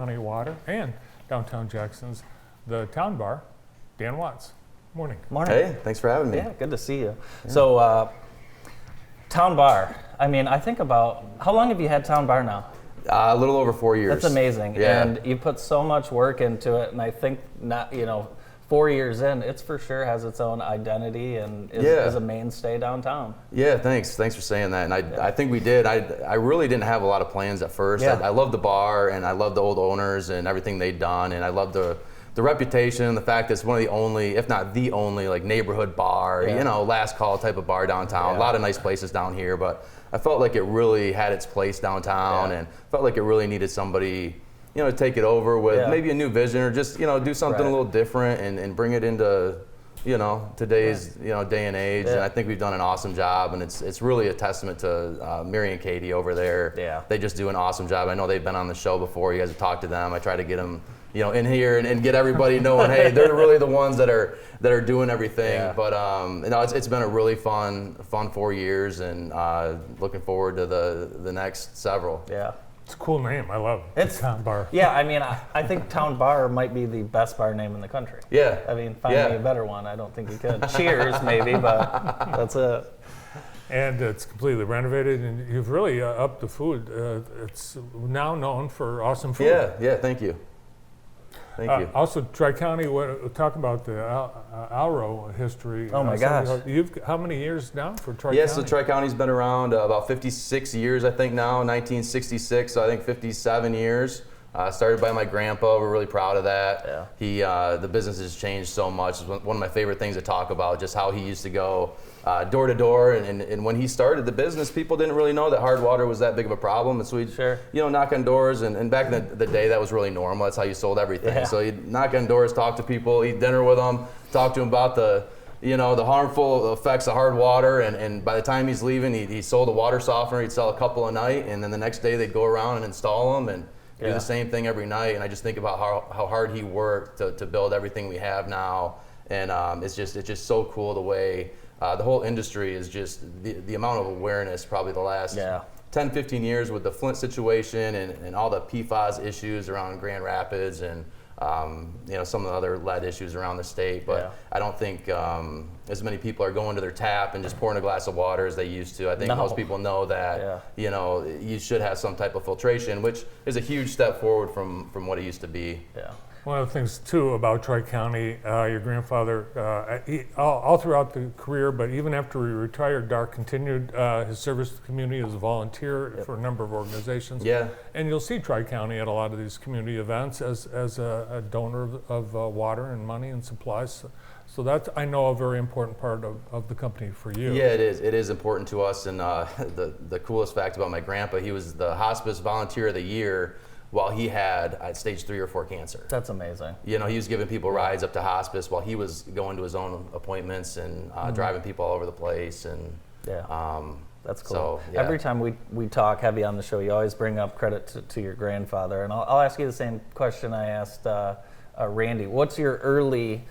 County Water and downtown Jackson's the Town Bar, Dan Watts. Morning. Morning. Hey, thanks for having me. Yeah, good to see you. Yeah. So, Town Bar. I mean, I think about how long have you had Town Bar now? A little over 4 years. That's amazing. Yeah. And you put so much work into it, and I think 4 years in, it's for sure has its own identity and is a mainstay downtown. Yeah, thanks for saying that. And I think we did. I really didn't have a lot of plans at first. Yeah. I loved the bar, and I loved the old owners and everything they'd done, and I loved the reputation, the fact that it's one of the only, if not the only, like neighborhood bar, last call type of bar downtown. A lot of nice places down here, but I felt like it really had its place downtown, and felt like it really needed somebody, to take it over with maybe a new vision, or just, do something a little different and bring it into, today's, day and age. And I think we've done an awesome job, and it's really a testament to Mary and Katie over there. Yeah. They just do an awesome job. I know they've been on the show before. You guys have talked to them. I try to get them, in here and get everybody knowing, hey, they're really the ones that are doing everything. Yeah. But it's been a really fun 4 years, and looking forward to the next several. Yeah. It's a cool name. I love it. Town Bar. Yeah, I mean, I think Town Bar might be the best bar name in the country. Yeah. I mean, find me a better one. I don't think you could. Cheers, maybe, but that's it. And it's completely renovated, and you've really upped the food. It's now known for awesome food. Yeah, thank you. Thank you. Also, Tri-County, talk about the Alro history. Oh my gosh. How many years now for Tri-County? Yeah, so Tri-County's been around about 56 years, I think now, 1966, so I think 57 years. Started by my grandpa. We're really proud of that. Yeah. The business has changed so much. It's one of my favorite things to talk about, just how he used to go door to door. And when he started the business, people didn't really know that hard water was that big of a problem. And so he'd knock on doors. And back in the day, that was really normal. That's how you sold everything. Yeah. So he'd knock on doors, talk to people, eat dinner with them, talk to them about the harmful effects of hard water, and by the time he's leaving, he sold a water softener. He'd sell a couple a night, and then the next day they'd go around and install them and do the same thing every night. And I just think about how hard he worked to build everything we have now, and it's just so cool the way the whole industry is just the amount of awareness probably the last 10, 15 years with the Flint situation and all the PFAS issues around Grand Rapids and some of the other lead issues around the state, but I don't think as many people are going to their tap and just pouring a glass of water as they used to. I think most people know that you should have some type of filtration, which is a huge step forward from what it used to be. Yeah. One of the things too about Tri-County, your grandfather, all throughout the career, but even after he retired, Dar continued his service to the community as a volunteer for a number of organizations. Yeah. And you'll see Tri-County at a lot of these community events as a donor of water and money and supplies. So that's, I know, a very important part of the company for you. Yeah, it is. It is important to us. And the coolest fact about my grandpa, he was the hospice volunteer of the year while he had stage 3 or 4 cancer. That's amazing. He was giving people rides up to hospice while he was going to his own appointments and driving people all over the place. And that's cool. So, every time we talk heavy on the show, you always bring up credit to your grandfather. And I'll ask you the same question I asked Randy. What's your early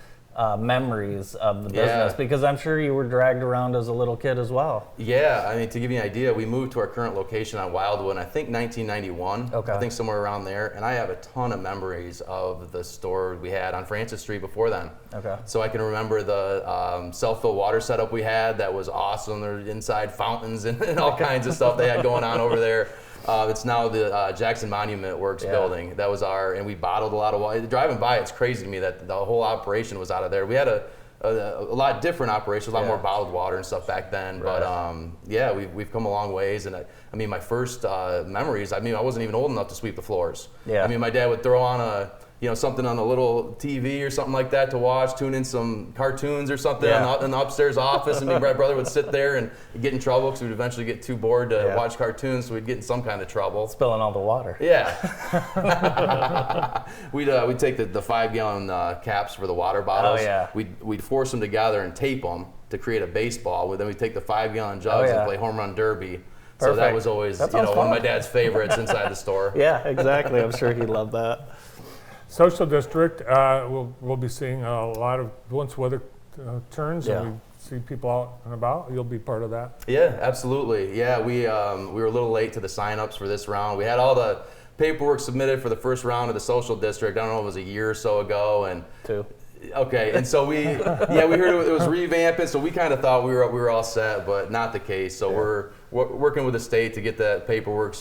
memories of the business? Because I'm sure you were dragged around as a little kid as well. Yeah, I mean, to give you an idea, we moved to our current location on Wildwood in, I think, 1991. Okay. I think somewhere around there. And I have a ton of memories of the store we had on Francis Street before then. Okay. So I can remember the self-fill water setup we had. That was awesome. There were inside fountains and all kinds of stuff they had going on over there. It's now the Jackson Monument Works building. That was and we bottled a lot of water. Driving by, it's crazy to me that the whole operation was out of there. We had a lot different operation, a lot more bottled water and stuff back then. Right. But we've come a long ways. And I mean, my first memories, I wasn't even old enough to sweep the floors. Yeah. I mean, my dad would throw on something on a little TV or something like that to watch, tune in some cartoons or something in the upstairs office, and my brother would sit there and get in trouble because we'd eventually get too bored to watch cartoons, so we'd get in some kind of trouble. Spilling all the water. Yeah. We'd take the 5-gallon caps for the water bottles. Oh, yeah. We'd force them together and tape them to create a baseball. Then we'd take the 5-gallon jugs and play home run derby. Perfect. So that was always one of my dad's favorites inside the store. Yeah, exactly. I'm sure he loved that. Social District, we'll be seeing a lot of, once weather turns and we see people out and about, you'll be part of that. Yeah, absolutely. Yeah, we were a little late to the sign-ups for this round. We had all the paperwork submitted for the first round of the social district. I don't know if it was a year or so ago, and 2. okay, and so we heard it was revamping, so we kind of thought we were all set, but not the case. So we're working with the state to get that paperwork,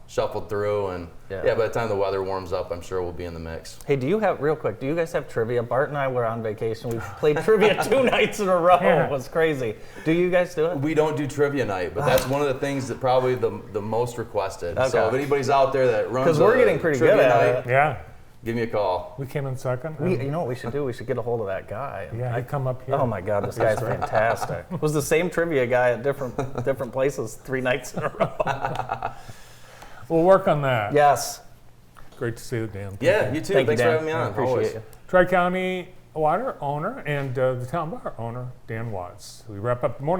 shuffled through, and by the time the weather warms up, I'm sure we'll be in the mix. Hey, do you guys have trivia? Bart and I were on vacation. We played trivia 2 nights in a row. It was crazy. Do you guys do it? We don't do trivia night, but that's one of the things that probably the most requested. Okay. So if anybody's out there that runs, Because we're getting pretty good trivia at night, it. Yeah, give me a call. we came in second. You know what we should do? We should get a hold of that guy. Yeah, I come up here. Oh my God, this guy's fantastic. It was the same trivia guy at different places 3 nights in a row. We'll work on that. Yes. Great to see you, Dan. Yeah, you too. Thank you, Thanks for Dan. having me on. I appreciate Always. you. Tri-County Water owner and the Town Bar owner, Dan Watts. We wrap up the morning